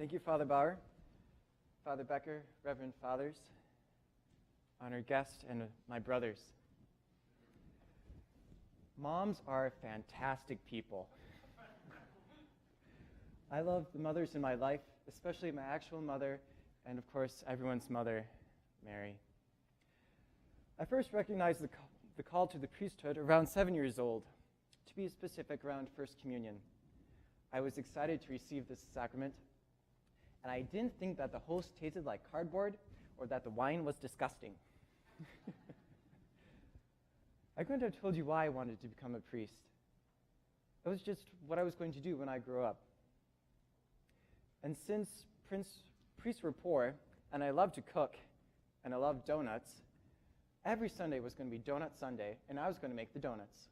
Thank you, Father Bauer, Father Becker, Reverend Fathers, honored guests, and my brothers. Moms are fantastic people. I love the mothers in my life, especially my actual mother, and of course, everyone's mother, Mary. I first recognized the call to the priesthood around 7 years old, to be specific, around First Communion. I was excited to receive this sacrament, and I didn't think that the host tasted like cardboard or that the wine was disgusting. I couldn't have told you why I wanted to become a priest. It was just what I was going to do when I grew up. And since priests were poor, and I loved to cook, and I loved donuts, every Sunday was going to be Donut Sunday, and I was going to make the donuts.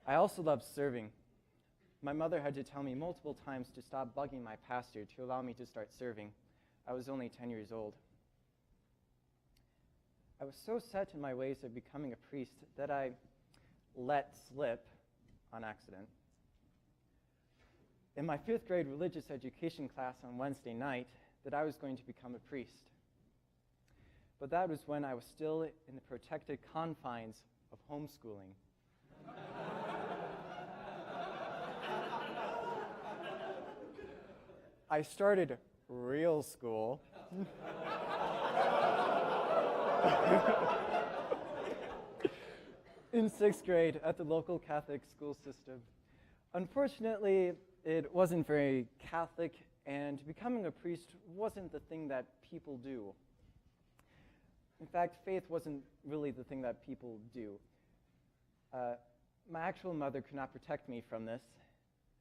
I also loved serving. My mother had to tell me multiple times to stop bugging my pastor to allow me to start serving. I was only 10 years old. I was so set in my ways of becoming a priest that I let slip on accident. In my 5th grade religious education class on Wednesday night, that I was going to become a priest. But that was when I was still in the protected confines of homeschooling. I started real school. In 6th grade at the local Catholic school system. Unfortunately, it wasn't very Catholic, and becoming a priest wasn't the thing that people do. In fact, faith wasn't really the thing that people do. My actual mother could not protect me from this,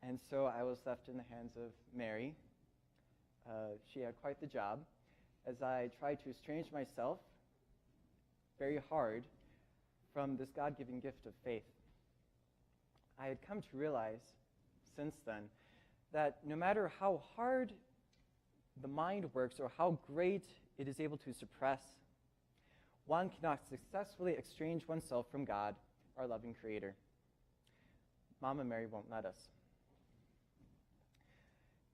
and so I was left in the hands of Mary. She had quite the job, as I tried to estrange myself very hard from this God-given gift of faith. I had come to realize since then that no matter how hard the mind works or how great it is able to suppress, one cannot successfully estrange oneself from God, our loving Creator. Mama Mary won't let us.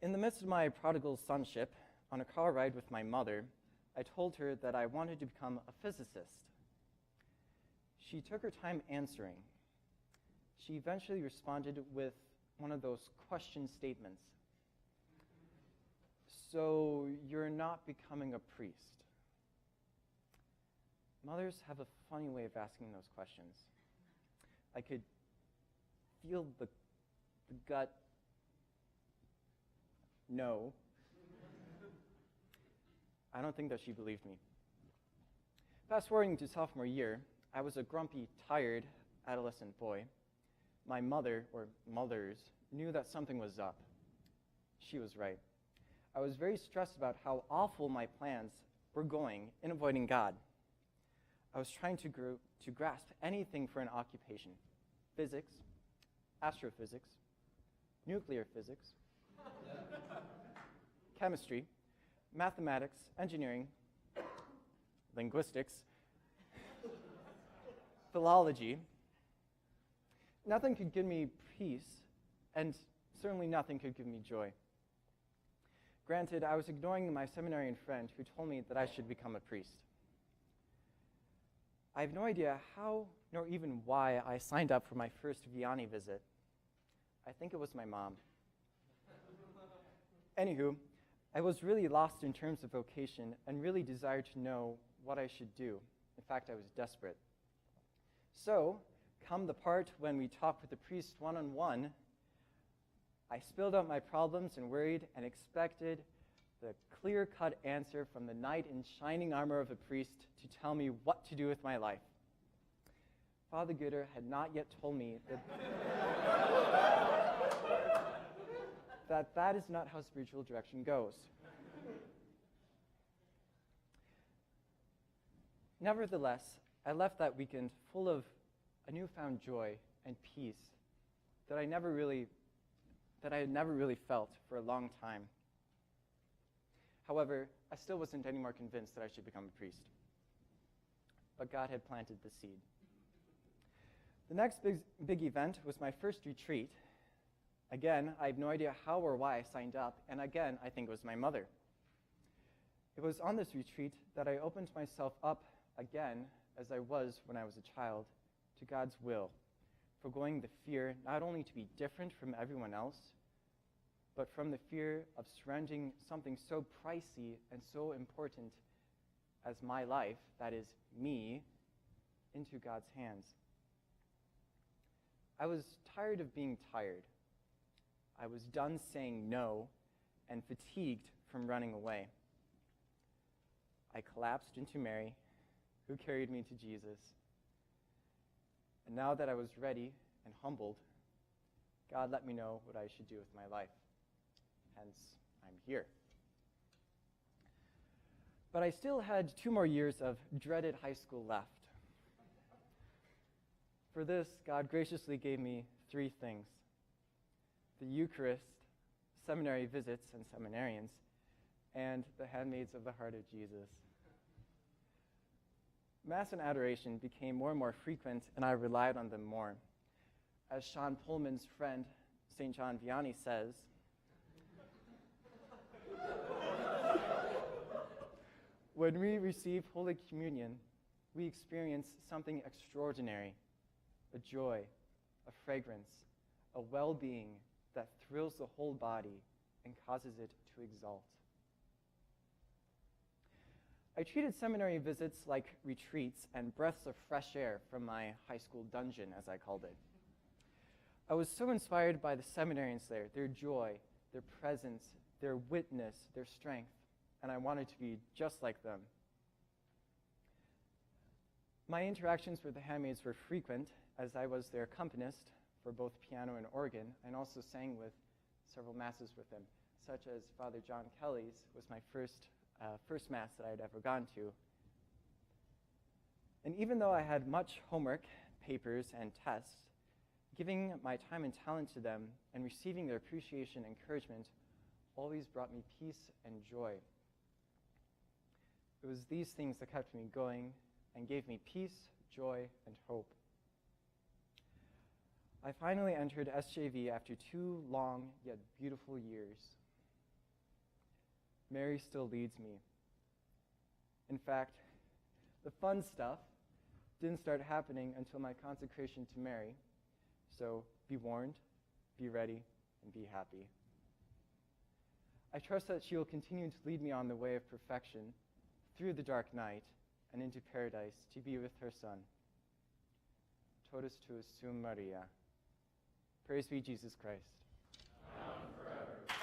In the midst of my prodigal sonship, on a car ride with my mother, I told her that I wanted to become a physicist. She took her time answering. She eventually responded with one of those question statements. So you're not becoming a priest? Mothers have a funny way of asking those questions. I could feel the gut no. I don't think that she believed me. Fast forwarding to sophomore year, I was a grumpy, tired adolescent boy. My mother, or mothers, knew that something was up. She was right. I was very stressed about how awful my plans were going in avoiding God. I was trying to grasp anything for an occupation: physics, astrophysics, nuclear physics, chemistry, mathematics, engineering, linguistics, philology. Nothing could give me peace, and certainly nothing could give me joy. Granted, I was ignoring my seminarian friend who told me that I should become a priest. I have no idea how, nor even why, I signed up for my first Vianney visit. I think it was my mom. Anywho, I was really lost in terms of vocation and really desired to know what I should do. In fact, I was desperate. So, come the part when we talked with the priest one-on-one, I spilled out my problems and worried and expected the clear-cut answer from the knight in shining armor of a priest to tell me what to do with my life. Father Gooder had not yet told me that is not how spiritual direction goes. Nevertheless, I left that weekend full of a newfound joy and peace that I had never really felt for a long time. However, I still wasn't any more convinced that I should become a priest. But God had planted the seed. The next big event was my first retreat, Again, I have no idea how or why I signed up, and again, I think it was my mother. It was on this retreat that I opened myself up again, as I was when I was a child, to God's will, forgoing the fear not only to be different from everyone else, but from the fear of surrendering something so pricey and so important as my life, that is me, into God's hands. I was tired of being tired. I was done saying no and fatigued from running away. I collapsed into Mary, who carried me to Jesus. And now that I was ready and humbled, God let me know what I should do with my life. Hence, I'm here. But I still had 2 more years of dreaded high school left. For this, God graciously gave me 3 things: the Eucharist, seminary visits and seminarians, and the handmaids of the heart of Jesus. Mass and adoration became more and more frequent, and I relied on them more. As Sean Pullman's friend, St. John Vianney, says, when we receive Holy Communion, we experience something extraordinary, a joy, a fragrance, a well-being that thrills the whole body and causes it to exalt. I treated seminary visits like retreats and breaths of fresh air from my high school dungeon, as I called it. I was so inspired by the seminarians there, their joy, their presence, their witness, their strength, and I wanted to be just like them. My interactions with the handmaids were frequent, as I was their accompanist for both piano and organ, and also sang with several masses with them, such as Father John Kelly's was my first mass that I had ever gone to. And even though I had much homework, papers, and tests, giving my time and talent to them and receiving their appreciation and encouragement always brought me peace and joy. It was these things that kept me going and gave me peace, joy, and hope. I finally entered SJV after 2 long yet beautiful years. Mary still leads me. In fact, the fun stuff didn't start happening until my consecration to Mary, so be warned, be ready, and be happy. I trust that she will continue to lead me on the way of perfection through the dark night and into paradise to be with her Son. Totus tuus sum Maria. Praise be Jesus Christ. Now and forever.